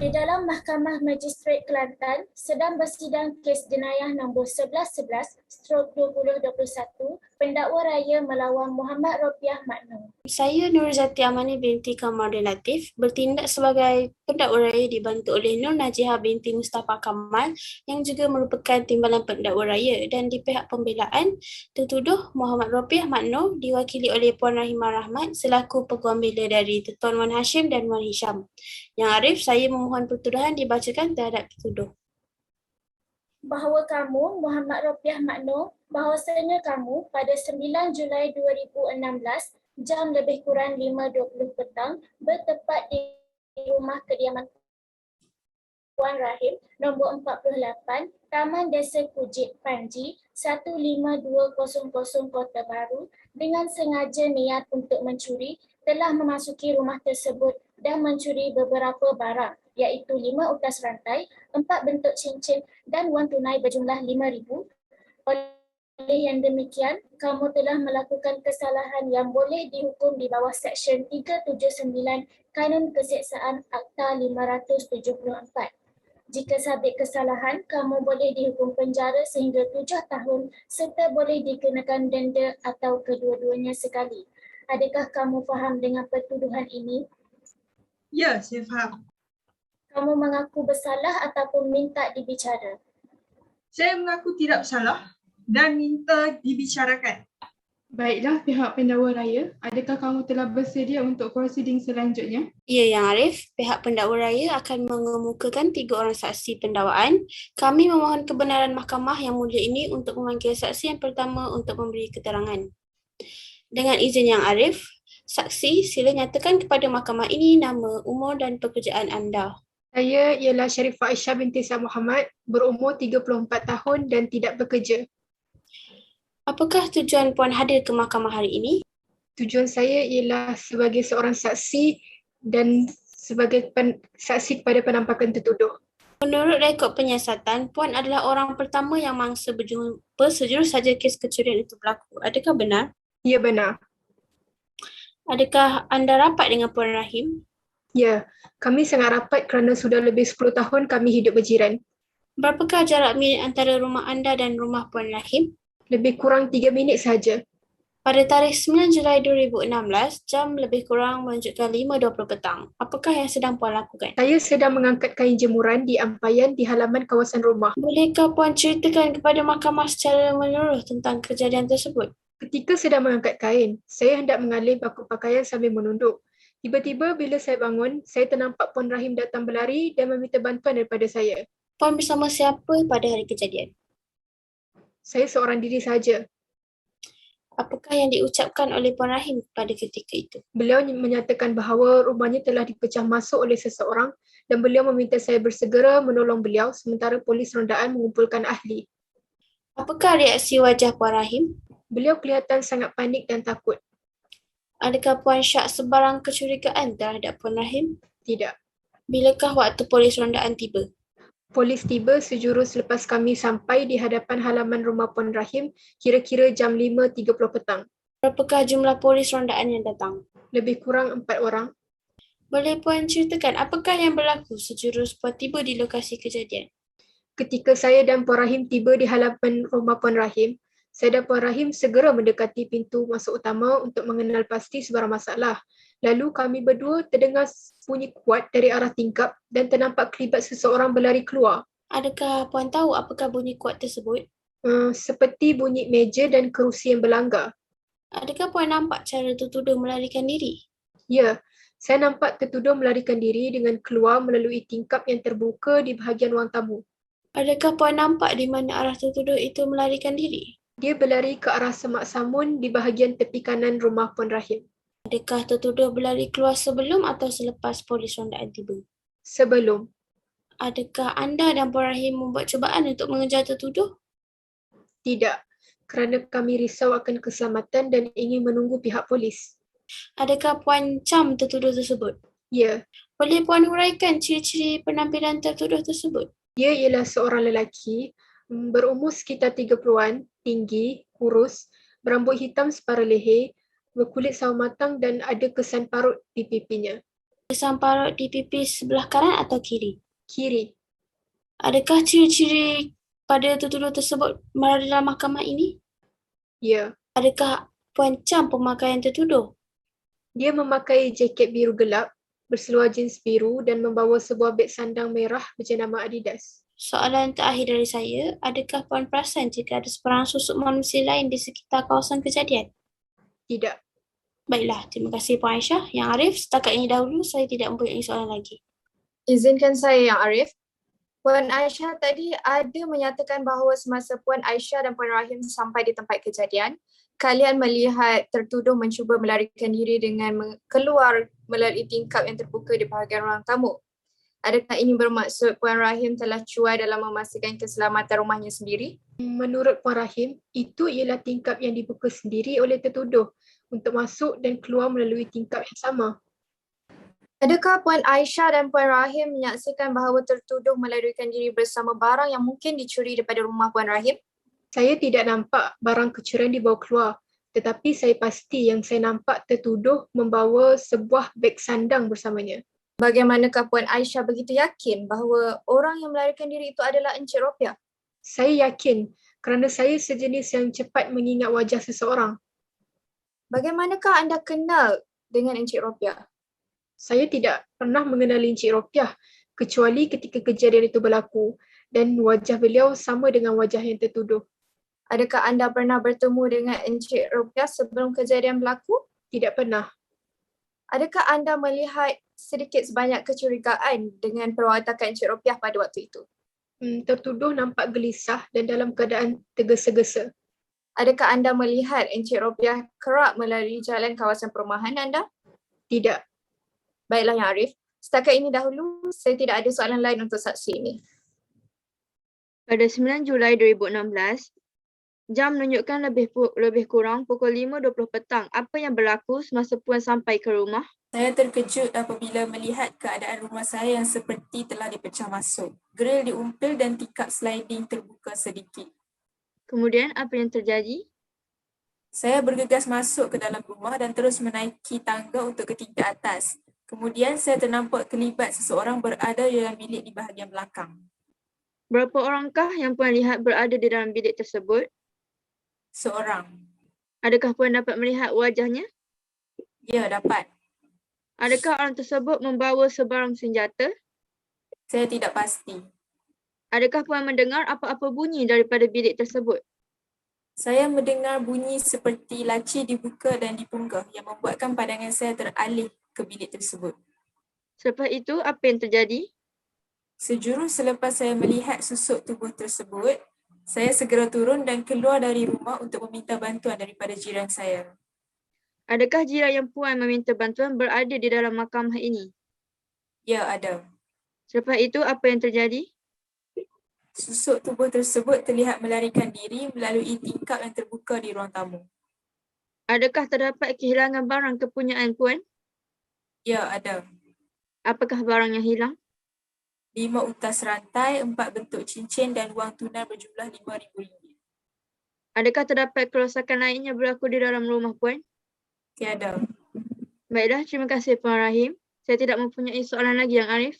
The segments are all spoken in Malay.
Di dalam Mahkamah Magistrate Kelantan sedang bersidang kes jenayah nombor 1111/2021 pendakwa raya melawan Muhammad Ropiah Makno. Saya Nurizati Amani binti Kamarudin Latif bertindak sebagai pendakwa raya dibantu oleh Nur Najihah binti Mustafa Kamal yang juga merupakan timbalan pendakwa raya, dan di pihak pembelaan tertuduh Muhammad Ropiah Makno diwakili oleh Puan Rahimah Rahmat selaku peguam bela dari Tuan Wan Hashim dan Wan Hisham. Yang Arif, saya memohon pertuduhan dibacakan terhadap tertuduh. Bahawa kamu, Muhammad Ropiah Makno, bahawasanya kamu pada 9 Julai 2016 jam lebih kurang 5.20 petang bertepat di rumah kediaman Puan Rahim nombor 48 Taman Desa Kujit Panji 15200 Kota Baru dengan sengaja niat untuk mencuri, telah memasuki rumah tersebut dan mencuri beberapa barang iaitu 5 utas rantai, 4 bentuk cincin dan wang tunai berjumlah RM5,000. Oleh yang demikian, kamu telah melakukan kesalahan yang boleh dihukum di bawah Seksyen 379 Kanun Keseksaan Akta 574. Jika sabit kesalahan, kamu boleh dihukum penjara sehingga 7 tahun serta boleh dikenakan denda atau kedua-duanya sekali. Adakah kamu faham dengan pertuduhan ini? Ya, saya faham. Kamu mengaku bersalah ataupun minta dibicara? Saya mengaku tidak bersalah dan minta dibicarakan. Baiklah pihak pendakwa raya, adakah kamu telah bersedia untuk prosiding selanjutnya? Ya, Yang Arif, pihak pendakwa raya akan mengemukakan 3 orang saksi pendakwaan. Kami memohon kebenaran mahkamah yang mulia ini untuk memanggil saksi yang pertama untuk memberi keterangan. Dengan izin Yang Arif, saksi sila nyatakan kepada mahkamah ini nama, umur dan pekerjaan anda. Saya ialah Sharifah Aisyah binti Syah Muhammad, berumur 34 tahun dan tidak bekerja. Apakah tujuan Puan hadir ke mahkamah hari ini? Tujuan saya ialah sebagai seorang saksi dan sebagai saksi kepada penampakan tertuduh. Menurut rekod penyiasatan, Puan adalah orang pertama yang mangsa berjumpa sejurus saja kes kecurian itu berlaku. Adakah benar? Ya, benar. Adakah anda rapat dengan Puan Rahim? Ya, kami sangat rapat kerana sudah lebih 10 tahun kami hidup berjiran. Berapakah jarak minit antara rumah anda dan rumah Puan Rahim? Lebih kurang 3 minit sahaja. Pada tarikh 9 Julai 2016, jam lebih kurang menunjukkan 5.20 petang. Apakah yang sedang Puan lakukan? Saya sedang mengangkat kain jemuran di ampayan di halaman kawasan rumah. Bolehkah Puan ceritakan kepada mahkamah secara menyeluruh tentang kejadian tersebut? Ketika sedang mengangkat kain, saya hendak mengalih bangku pakaian sambil menunduk. Tiba-tiba bila saya bangun, saya ternampak Puan Rahim datang berlari dan meminta bantuan daripada saya. Puan bersama siapa pada hari kejadian? Saya seorang diri sahaja. Apakah yang diucapkan oleh Puan Rahim pada ketika itu? Beliau menyatakan bahawa rumahnya telah dipecah masuk oleh seseorang dan beliau meminta saya bersegera menolong beliau sementara polis rondaan mengumpulkan ahli. Apakah reaksi wajah Puan Rahim? Beliau kelihatan sangat panik dan takut. Adakah Puan syak sebarang kecurigaan terhadap Puan Rahim? Tidak. Bilakah waktu polis rondaan tiba? Polis tiba sejurus selepas kami sampai di hadapan halaman rumah Puan Rahim kira-kira jam 5.30 petang. Berapakah jumlah polis rondaan yang datang? Lebih kurang 4 orang. Boleh Puan ceritakan apakah yang berlaku sejurus Puan tiba di lokasi kejadian? Ketika saya dan Puan Rahim tiba di halaman rumah Puan Rahim, saya dan Puan Rahim segera mendekati pintu masuk utama untuk mengenal pasti sebarang masalah. Lalu kami berdua terdengar bunyi kuat dari arah tingkap dan ternampak kelibat seseorang berlari keluar. Adakah Puan tahu apakah bunyi kuat tersebut? Seperti bunyi meja dan kerusi yang berlanggar. Adakah Puan nampak cara tertuduh melarikan diri? Ya, saya nampak tertuduh melarikan diri dengan keluar melalui tingkap yang terbuka di bahagian ruang tamu. Adakah Puan nampak di mana arah tertuduh itu melarikan diri? Dia berlari ke arah semak samun di bahagian tepi kanan rumah Puan Rahim. Adakah tertuduh berlari keluar sebelum atau selepas polis rondaan tiba? Sebelum. Adakah anda dan Puan Rahim membuat cubaan untuk mengejar tertuduh? Tidak, kerana kami risau akan keselamatan dan ingin menunggu pihak polis. Adakah Puan cam tertuduh tersebut? Ya, Boleh Puan huraikan ciri-ciri penampilan tertuduh tersebut? dia ialah seorang lelaki, berumur sekitar 30-an, tinggi, kurus, berambut hitam separa leher, berkulit sawo matang dan ada kesan parut di pipinya. Kesan parut di pipi sebelah kanan atau kiri? Kiri. Adakah ciri-ciri pada tertuduh tersebut berada dalam mahkamah ini? Ya. Adakah Puan Cham pemakaian tertuduh? Dia memakai jaket biru gelap, berseluar jeans biru dan membawa sebuah beg sandang merah berjenama Adidas. Soalan terakhir dari saya, adakah Puan perasan jika ada sebarang susuk manusia lain di sekitar kawasan kejadian? Tidak. Baiklah, terima kasih Puan Aisyah. Yang Arif, setakat ini dahulu saya tidak mempunyai soalan lagi. Izinkan saya Yang Arif. Puan Aisyah tadi ada menyatakan bahawa semasa Puan Aisyah dan Puan Rahim sampai di tempat kejadian, kalian melihat tertuduh mencuba melarikan diri dengan keluar melalui tingkap yang terbuka di bahagian ruang tamu. Adakah ini bermaksud Puan Rahim telah cuai dalam memastikan keselamatan rumahnya sendiri? Menurut Puan Rahim, itu ialah tingkap yang dibuka sendiri oleh tertuduh untuk masuk dan keluar melalui tingkap yang sama. Adakah Puan Aisyah dan Puan Rahim menyaksikan bahawa tertuduh melarikan diri bersama barang yang mungkin dicuri daripada rumah Puan Rahim? Saya tidak nampak barang kecurian dibawa keluar, tetapi saya pasti yang saya nampak tertuduh membawa sebuah beg sandang bersamanya. Bagaimanakah Puan Aisyah begitu yakin bahawa orang yang melarikan diri itu adalah Encik Ropiah? Saya yakin kerana saya sejenis yang cepat mengingat wajah seseorang. Bagaimanakah anda kenal dengan Encik Ropiah? Saya tidak pernah mengenali Encik Ropiah kecuali ketika kejadian itu berlaku dan wajah beliau sama dengan wajah yang tertuduh. Adakah anda pernah bertemu dengan Encik Ropiah sebelum kejadian berlaku? Tidak pernah. Adakah anda melihat sedikit sebanyak kecurigaan dengan perwatakan Encik Ropiah pada waktu itu? Tertuduh nampak gelisah dan dalam keadaan tergesa-gesa. Adakah anda melihat Encik Ropiah kerap melalui jalan kawasan perumahan anda? Tidak. Baiklah Yang Arif, setakat ini dahulu saya tidak ada soalan lain untuk saksi ini. Pada 9 Julai 2016, jam menunjukkan lebih kurang pukul 5.20 petang. Apa yang berlaku semasa Puan sampai ke rumah? Saya terkejut apabila melihat keadaan rumah saya yang seperti telah dipecah masuk. Grill diumpil dan tingkap sliding terbuka sedikit. Kemudian apa yang terjadi? Saya bergegas masuk ke dalam rumah dan terus menaiki tangga untuk ke tingkat atas. Kemudian saya ternampak kelibat seseorang berada di dalam bilik di bahagian belakang. Berapa orangkah yang Puan lihat berada di dalam bilik tersebut? Seorang. Adakah Puan dapat melihat wajahnya? Ya, dapat. Adakah orang tersebut membawa sebarang senjata? Saya tidak pasti. Adakah Puan mendengar apa-apa bunyi daripada bilik tersebut? Saya mendengar bunyi seperti laci dibuka dan dipunggah yang membuatkan pandangan saya teralih ke bilik tersebut. Selepas itu, apa yang terjadi? Sejurus selepas saya melihat susuk tubuh tersebut, saya segera turun dan keluar dari rumah untuk meminta bantuan daripada jiran saya. Adakah jiran yang Puan meminta bantuan berada di dalam mahkamah ini? Ya, ada. Selepas itu, apa yang terjadi? Susuk tubuh tersebut terlihat melarikan diri melalui tingkap yang terbuka di ruang tamu. Adakah terdapat kehilangan barang kepunyaan Puan? Ya, ada. Apakah barang yang hilang? 5 utas rantai, 4 bentuk cincin dan wang tunai berjumlah RM5,000. Adakah terdapat kerosakan lain yang berlaku di dalam rumah Puan? Tiada. Baiklah, terima kasih Puan Rahim. Saya tidak mempunyai soalan lagi Yang Arif.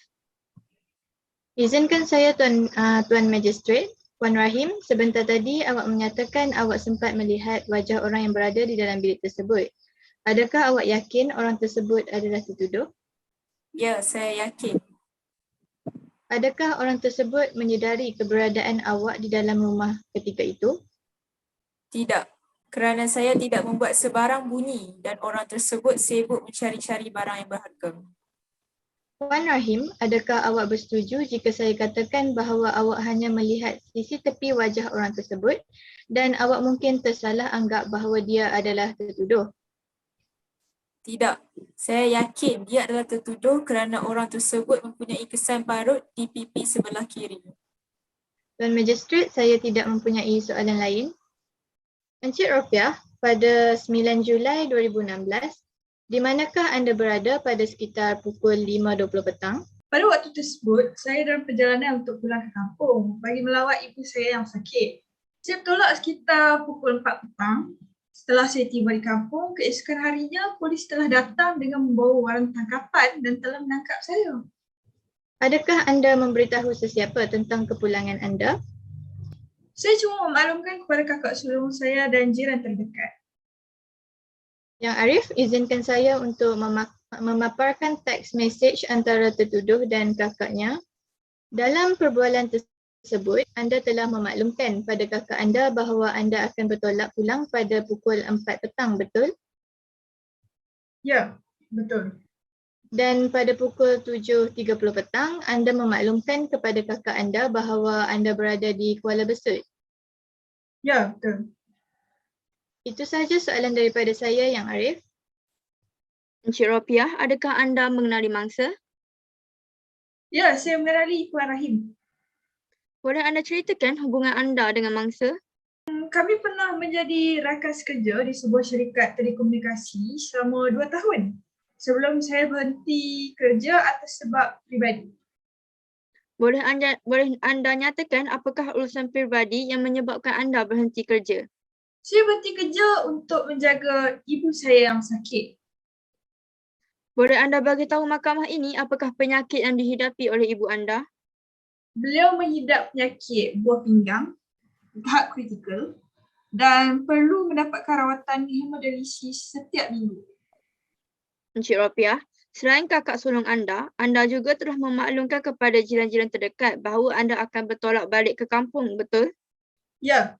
Izinkan saya Tuan Magistrate. Puan Rahim, sebentar tadi awak menyatakan awak sempat melihat wajah orang yang berada di dalam bilik tersebut. Adakah awak yakin orang tersebut adalah tertuduh? Ya, saya yakin. Adakah orang tersebut menyedari keberadaan awak di dalam rumah ketika itu? Tidak, kerana saya tidak membuat sebarang bunyi dan orang tersebut sibuk mencari-cari barang yang berharga. Puan Rahim, adakah awak bersetuju jika saya katakan bahawa awak hanya melihat sisi tepi wajah orang tersebut dan awak mungkin tersalah anggap bahawa dia adalah tertuduh? Tidak, saya yakin dia adalah tertuduh kerana orang tersebut mempunyai kesan parut di pipi sebelah kiri. Tuan Magistrate, saya tidak mempunyai soalan lain. Encik Ropiah, pada 9 Julai 2016, di manakah anda berada pada sekitar pukul 5.20 petang? Pada waktu tersebut, saya dalam perjalanan untuk pulang ke kampung bagi melawat ibu saya yang sakit. Saya bertolak sekitar pukul 4 petang. Setelah saya tiba di kampung, keesokan harinya polis telah datang dengan membawa waran tangkapan dan telah menangkap saya. Adakah anda memberitahu sesiapa tentang kepulangan anda? Saya cuma memaklumkan kepada kakak sulung saya dan jiran terdekat. Yang Arif, izinkan saya untuk memaparkan teks mesej antara tertuduh dan kakaknya. Dalam perbualan tersebut, anda telah memaklumkan pada kakak anda bahawa anda akan bertolak pulang pada pukul 4 petang, betul? Ya, betul. Dan pada pukul 7.30 petang, anda memaklumkan kepada kakak anda bahawa anda berada di Kuala Besut. Ya, betul. Itu sahaja soalan daripada saya, Yang Arif. Encik Ropiah, adakah anda mengenali mangsa? Ya, saya mengenali Puan Rahim. Boleh anda ceritakan hubungan anda dengan mangsa? Kami pernah menjadi rakan kerja di sebuah syarikat telekomunikasi selama 2 tahun sebelum saya berhenti kerja atas sebab pribadi. Boleh anda nyatakan apakah urusan pribadi yang menyebabkan anda berhenti kerja? Saya berhenti kerja untuk menjaga ibu saya yang sakit. Boleh anda bagi tahu mahkamah ini apakah penyakit yang dihidapi oleh ibu anda? Beliau mengidap penyakit buah pinggang, tahap kritikal dan perlu mendapatkan rawatan hemodialisis setiap minggu. Encik Ropiah, selain kakak sulung anda juga telah memaklumkan kepada jiran-jiran terdekat bahawa anda akan bertolak balik ke kampung, betul? Ya,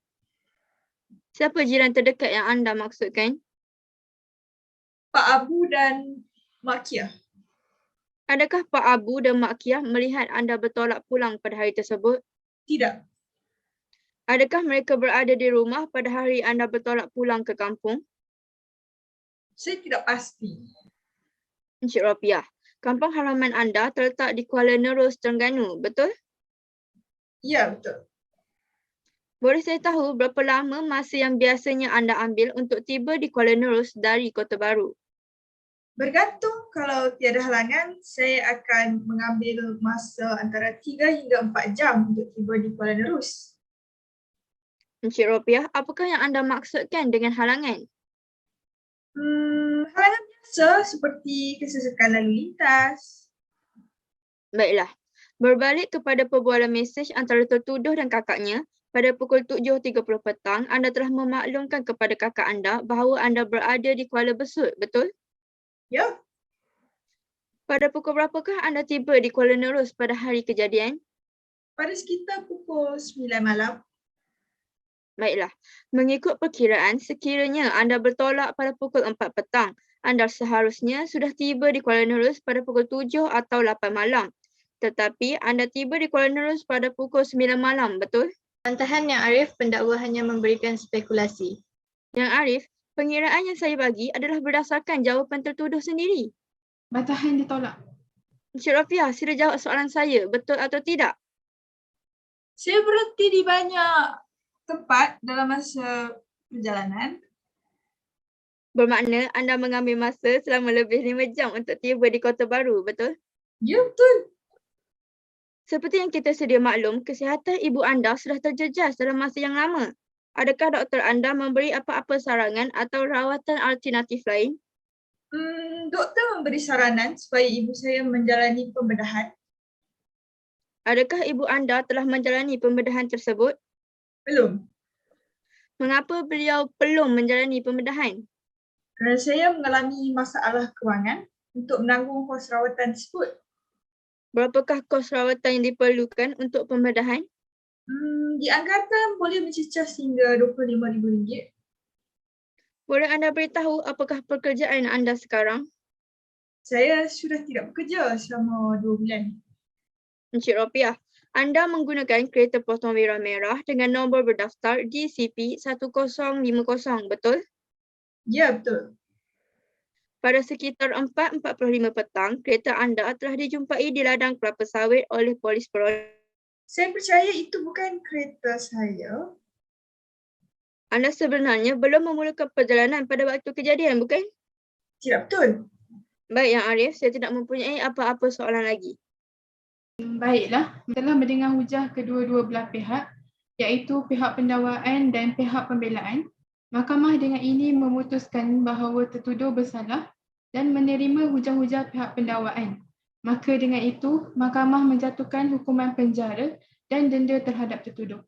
Siapa jiran terdekat yang anda maksudkan? Pak Abu dan Mak Kia. Adakah Pak Abu dan Mak Kiah melihat anda bertolak pulang pada hari tersebut? Tidak, Adakah mereka berada di rumah pada hari anda bertolak pulang ke kampung? saya tidak pasti. Encik Ropiah, kampung halaman anda terletak di Kuala Nerus, Terengganu, betul? Ya, betul. Boleh saya tahu berapa lama masa yang biasanya anda ambil untuk tiba di Kuala Nerus dari Kota Baru? Bergantung, kalau tiada halangan, saya akan mengambil masa antara 3 hingga 4 jam untuk tiba di Kuala Nerus. Encik Ropiah, apakah yang anda maksudkan dengan halangan? Halangan biasa seperti kesesakan lalu lintas. Baiklah, berbalik kepada perbualan mesej antara tertuduh dan kakaknya, pada pukul 7.30 petang, anda telah memaklumkan kepada kakak anda bahawa anda berada di Kuala Besut, betul? Ya, Pada pukul berapakah anda tiba di Kuala Nerus pada hari kejadian? pada sekitar pukul 9 malam. Baiklah, mengikut perkiraan, sekiranya anda bertolak pada pukul 4 petang, anda seharusnya sudah tiba di Kuala Nerus pada pukul 7 atau 8 malam. Tetapi anda tiba di Kuala Nerus pada pukul 9 malam, betul? Bantahan Yang Arif, pendakwa hanya memberikan spekulasi. Yang Arif, pengiraan yang saya bagi adalah berdasarkan jawapan tertuduh sendiri. Bantahan ditolak. Encik Rafiah, sila jawab soalan saya, betul atau tidak? Saya berhenti di banyak tempat dalam masa perjalanan. Bermakna anda mengambil masa selama lebih 5 jam untuk tiba di Kota Baru, betul? Ya, betul. Seperti yang kita sedia maklum, kesihatan ibu anda sudah terjejas dalam masa yang lama. Adakah doktor anda memberi apa-apa sarangan atau rawatan alternatif lain? Doktor memberi saranan supaya ibu saya menjalani pembedahan. Adakah ibu anda telah menjalani pembedahan tersebut? Belum, Mengapa beliau belum menjalani pembedahan? kerana saya mengalami masalah kewangan untuk menanggung kos rawatan tersebut. Berapakah kos rawatan yang diperlukan untuk pembedahan? Dianggarkan boleh mencecah hingga RM25,000. Boleh anda beritahu apakah pekerjaan anda sekarang? Saya sudah tidak bekerja selama 2 bulan. Encik Ropiah, anda menggunakan kereta potong merah merah dengan nombor berdaftar DCP 1050, betul? Ya, betul. Pada sekitar 4.45 petang, kereta anda telah dijumpai di ladang kelapa sawit oleh polis perolehan. Saya percaya itu bukan kereta saya. Anda sebenarnya belum memulakan perjalanan pada waktu kejadian, bukan? Tidak betul. Baik, Yang Arif, saya tidak mempunyai apa-apa soalan lagi. Baiklah, telah mendengar hujah kedua-dua belah pihak, iaitu pihak pendakwaan dan pihak pembelaan. Mahkamah dengan ini memutuskan bahawa tertuduh bersalah dan menerima hujah-hujah pihak pendakwaan. Maka dengan itu, mahkamah menjatuhkan hukuman penjara dan denda terhadap tertuduh.